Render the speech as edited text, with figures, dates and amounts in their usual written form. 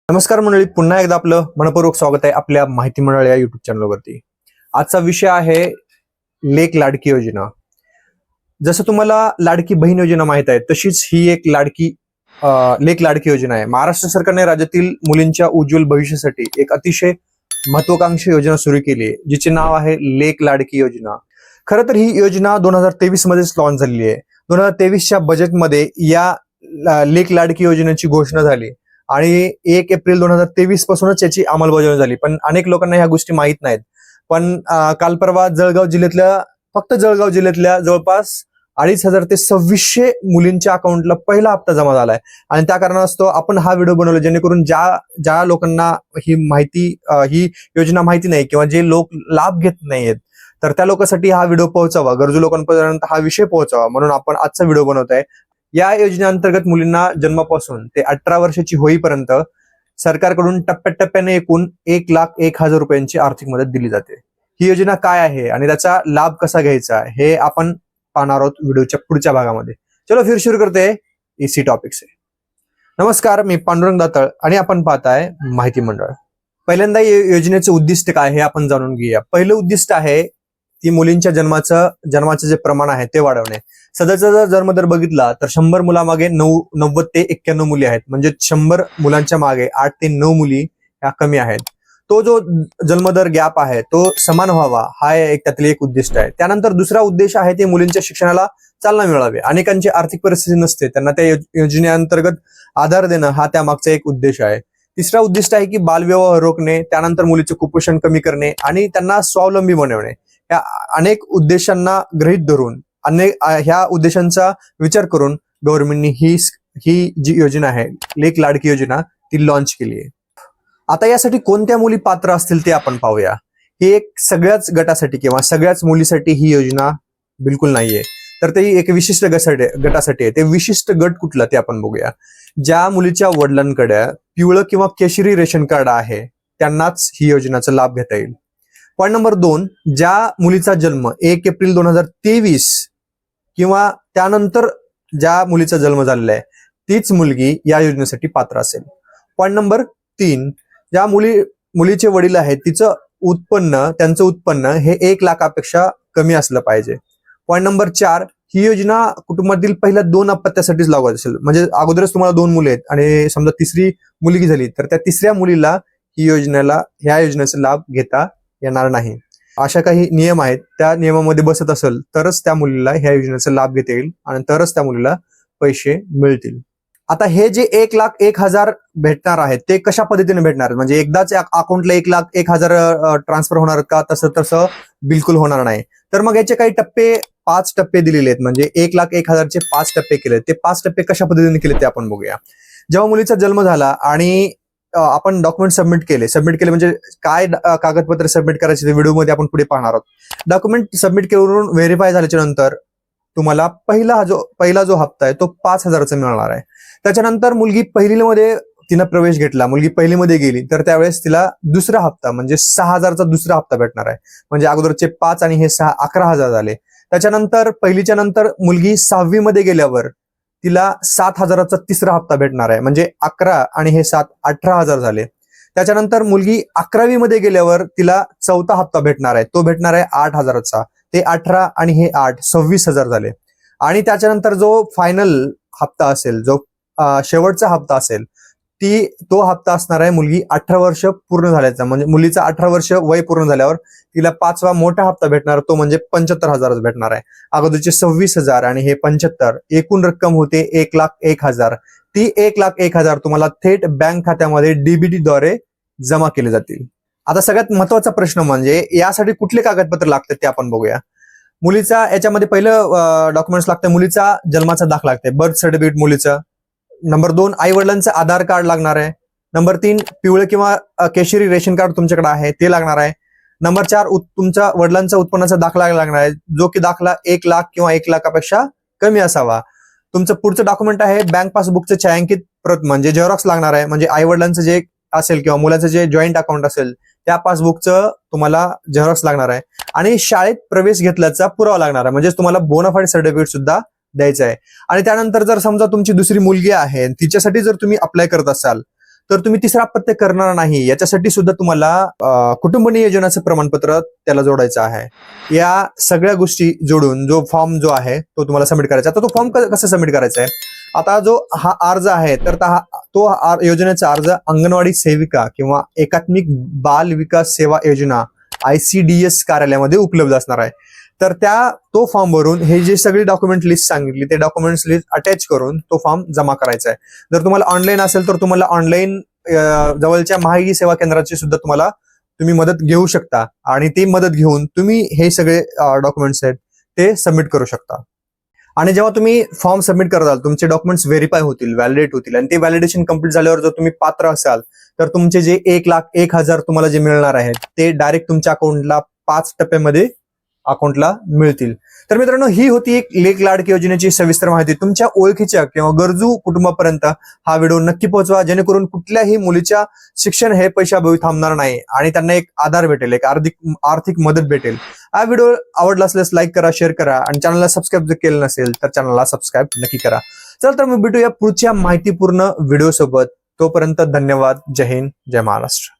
नमस्कार मंडळी, पुन्हा एकदा आपलं मनपूर्वक स्वागत आहे आपल्या माहिती मंडळ या युट्यूब चॅनलवरती। आजचा विषय आहे लेक लाडकी योजना। जसं तुम्हाला लाडकी बहीण योजना माहित आहे, तशीच ही एक लेक लाडकी योजना आहे। महाराष्ट्र सरकारने राज्यातील मुलींच्या उज्ज्वल भविष्यासाठी एक अतिशय महत्वाकांक्षी योजना सुरू केली आहे, जिचे नाव आहे लेक लाडकी योजना। खरं तर ही योजना 2023 मध्येच लॉन्च झालेली आहे। 2023च्या बजेटमध्ये या लेक लाडकी योजनेची घोषणा झाली आणि 1 एप्रिल 2023 पासूनच याची अंमलबजावणी झाली। पण अनेक लोकांना ह्या गोष्टी माहित नाहीत। पण काल परवा फक्त जळगाव जिल्ह्यातल्या जवळपास 2500 ते 2600 मुलींच्या अकाउंटला पहिला हप्ता जमा झालाय। आणि त्या कारणास्तव आपण हा व्हिडिओ बनवला, जेणेकरून ज्या लोकांना ही योजना माहिती नाही किंवा जे लोक लाभ घेत नाहीयेत, तर त्या लोकांसाठी हा व्हिडिओ पोहोचावा, गरजू लोकांपर्यंत हा विषय पोहोचावा, म्हणून आपण आजचा व्हिडिओ बनवतोय। या योजनेअंतर्गत मुलींना जन्मापासून ते 18 वर्षाची होईपर्यंत सरकारकडून टप्प्याटप्प्याने एकूण 1,01,000 रुपयांची आर्थिक मदत दिली जाते। ही योजना काय आहे आणि त्याचा लाभ कसा घ्यायचा हे आपण पाहणार आहोत व्हिडिओच्या पुढच्या भागामध्ये। चलो फिर शुरू करते इसी टॉपिक से। नमस्कार, मी पांडुरंग दाताळ आणि आपण पाहताय माहिती मंडळ। पहिल्यांदा या योजनेचे उद्दिष्ट काय हे आपण जाणून घेऊया। पहिलं उद्दिष्ट आहे ती मुलींच्या जन्माचं जे प्रमाण आहे ते वाढवणे। सध्याचा जर जन्मदर बघितला तर 100 मुलामागे 90 ते 91 मुली आहेत, म्हणजे 100 मुलांच्या मागे 8 ते 9 मुली ह्या कमी आहेत। तो जो जन्मदर गॅप आहे तो समान व्हावा, हा त्यातील एक उद्दिष्ट आहे। त्यानंतर दुसरा उद्देश आहे ते मुलींच्या शिक्षणाला चालना मिळावी। अनेकांची आर्थिक परिस्थिती नसते, त्यांना त्या योजनेअंतर्गत आधार देणं हा त्यामागचा एक उद्देश आहे। तिसरा उद्दिष्ट आहे की बालविवाह रोखणे, त्यानंतर मुलीचे कुपोषण कमी करणे आणि त्यांना स्वावलंबी बनवणे। या अनेक उद्देशांना गृहीत धरून ह्या उद्देशांचा विचार करून गव्हर्नमेंटनी ही जी योजना आहे लेक लाडकी योजना ती लॉन्च केली आहे। आता यासाठी कोणत्या मुली पात्र असतील ते आपण पाहूया। ही एक सगळ्याच गटासाठी किंवा सगळ्याच मुलीसाठी ही योजना बिलकुल नाहीये, तर ते एक विशिष्ट गटासाठी आहे। ते विशिष्ट गट कुठला ते आपण बघूया। ज्या मुलीच्या वडिलांकडे पिवळं किंवा केशरी रेशन कार्ड आहे त्यांनाच ही योजनेचा लाभ घेता येईल। पॉईंट नंबर 2, ज्या मुलीचा जन्म 1 एप्रिल 2023 किंवा त्यानंतर ज्या मुलीचा जन्म झालेला आहे तीच मुलगी या योजनेसाठी पात्र असेल। पॉईंट नंबर 3, ज्या मुलीचे वडील आहेत त्यांचं उत्पन्न हे 1 लाखापेक्षा कमी असलं पाहिजे। पॉईंट नंबर 4, ही योजना कुटुंबातील पहिल्या 2 अपत्यासाठीच लागू असेल, म्हणजे अगोदरच तुम्हाला 2 मुले आहेत आणि समजा तिसरी मुलगी झाली तर त्या तिसऱ्या मुलीला ह्या योजनेचा लाभ घेता येणार नाही। अशा काही नियम आहेत, त्या नियमामध्ये बसत असेल तरच त्या मुलीला ह्या योजनेचा लाभ घेता येईल आणि तरच त्या मुलीला पैसे मिळतील। आता हे जे 1,01,000 भेटणार आहेत ते कशा पद्धतीने भेटणार, म्हणजे एकदाच अकाउंटला 1,01,000 ट्रान्सफर होणार का? तसं बिलकुल होणार नाही। तर मग याचे काही 5 टप्पे दिलेले आहेत, म्हणजे 1,01,000 चे 5 टप्पे केले। ते 5 टप्पे कशा पद्धतीने केले ते आपण बघूया। जेव्हा मुलीचा जन्म झाला आणि आपण डॉक्युमेंट सबमिट केले म्हणजे काय कागदपत्र सबमिट करायचे ते व्हिडिओमध्ये आपण पुढे पाहणार आहोत। डॉक्युमेंट सबमिट करून व्हेरीफाय झाल्याच्या नंतर तुम्हाला पहिला जो हप्ता आहे तो 5,000चा मिळणार आहे। त्याच्यानंतर मुलगी पहिलीमध्ये तिनं प्रवेश घेतला, मुलगी पहिलीमध्ये गेली तर त्यावेळेस तिला दुसरा हप्ता म्हणजे 6,000चा दुसरा हप्ता भेटणार आहे। म्हणजे अगोदरचे 5 आणि हे 6 11,000 झाले। त्याच्यानंतर पहिलीच्या नंतर मुलगी 6वी मध्ये गेल्यावर तिला 7,000चा तिसरा हप्ता भेटणार आहे, म्हणजे 11 आणि हे 7 18,000 झाले। त्याच्यानंतर मुलगी 11वी मध्ये गेल्यावर तिला चौथा हप्ता भेटणार आहे, तो भेटणार आहे 8,000चा। ते 18 आणि हे 8 26,000 झाले। आणि त्याच्यानंतर जो फायनल हप्ता असेल, जो शेवटचा हप्ता असेल, तो हप्ता असणार आहे मुलगी 18 वर्ष पूर्ण झाल्याचा, म्हणजे मुलीचा 18 वर्ष वय पूर्ण झाल्यावर तिला 5वा मोठा हप्ता भेटणार, तो म्हणजे 75,000 भेटणार आहे। अगोदरचे 26,000 आणि हे 75, एकूण रक्कम होते 1,01,000। ती 1,01,000 तुम्हाला थेट बँक खात्यामध्ये डीबीटी द्वारे जमा केले जातील। आता सगळ्यात महत्वाचा प्रश्न म्हणजे यासाठी कुठले कागदपत्र लागतात ते आपण बघूया। मुलीचा याच्यामध्ये पहिलं डॉक्युमेंट्स लागतं, मुलीचा जन्माचा दाखला लागते, बर्थ सर्टिफिकेट मुलीचं। नंबर 2, आई वडिलांचं आधार कार्ड लागणार आहे। नंबर 3, पिवळे किंवा केशरी रेशन कार्ड तुमच्याकडे आहे ते लागणार आहे। नंबर 4, तुमच्या वडिलांचा उत्पन्नाचा दाखला लागणार आहे, जो की दाखला 1 लाख किंवा 1 लाखापेक्षा कमी असावा। तुमचं पुढचं डॉक्युमेंट आहे बँक पासबुकचं छायांकित प्रत, म्हणजे झेरॉक्स लागणार आहे, म्हणजे आई वडिलांचं जे असेल किंवा मुलाचं जे जॉईंट अकाउंट असेल त्या पासबुकचं तुम्हाला झेरॉक्स लागणार आहे। आणि शाळेत प्रवेश घेतल्याचा पुरावा लागणार आहे, म्हणजे तुम्हाला बोनाफाईड सर्टिफिकेट सुद्धा द्यायचं आहे। आणि त्यानंतर जर समजा तुमची दुसरी मुलगी आहे, तिच्यासाठी जर तुम्ही अप्लाय करत असाल तर तुम्ही तिसरं अपत्य करणार नाही, याच्यासाठी सुद्धा तुम्हाला कुटुंब नियोजनाचं प्रमाणपत्र त्याला जोडायचं आहे. या सगळ्या गोष्टी जोडून जो फॉर्म जो आहे तो तुम्हाला सबमिट करायचा. आता तो फॉर्म कसं सबमिट करायचा आहे, आता जो हा अर्ज आहे तर तो योजनेचा अर्ज अंगणवाडी सेविका किंवा एकात्मिक बाल विकास सेवा योजना ICDS कार्यालयामध्ये उपलब्ध असणार आहे. तर तो फॉर्म भरून हे जे सगळी डॉक्युमेंट लिस्ट सांगितली ते डॉक्युमेंट्स लिस्ट अटॅच करून तो फॉर्म जमा करायचा आहे. जर तुम्हाला ऑनलाईन असेल तर तुम्हाला ऑनलाईन जवळच्या महाई सेवा केंद्राची सुद्धा तुम्ही मदत घेऊ शकता आणि ती मदत घेऊन तुम्ही हे सगळे डॉक्युमेंट्स आहेत ते सबमिट करू शकता. आणि जेव्हा तुम्ही फॉर्म सबमिट कराल तुमचे डॉक्युमेंट्स व्हेरीफाय होतील, व्हॅलिडेट होतील आणि ते व्हॅलिडेशन कंप्लीट झाल्यावर जर तुम्ही पात्र असाल तर तुमचे जे 1,01,000 तुम्हाला जे मिळणार आहेत ते डायरेक्ट तुमच्या अकाउंटला 5 टप्प्यामध्ये अकाउंटला मिळतील. तर मित्रांनो, ही होती एक लेक लाडकी योजनेची सविस्तर माहिती. तुमच्या ओळखीच्या किंवा गरजू कुटुंबापर्यंत हा व्हिडिओ नक्की पोहोचवा, जेणेकरून कुठल्याही मुलीच्या शिक्षण हे पैशाअभावी थांबणार नाही आणि त्यांना एक आधार भेटेल, एक आर्थिक मदत भेटेल. हा व्हिडिओ आवडला असल्यास लाईक करा, शेअर करा आणि चॅनलला सबस्क्राईब जर केलं नसेल तर चॅनलला सबस्क्राईब नक्की करा. चल तर मग भेटूया पुढच्या माहितीपूर्ण व्हिडिओ सोबत. तोपर्यंत धन्यवाद. जय हिंद, जय महाराष्ट्र.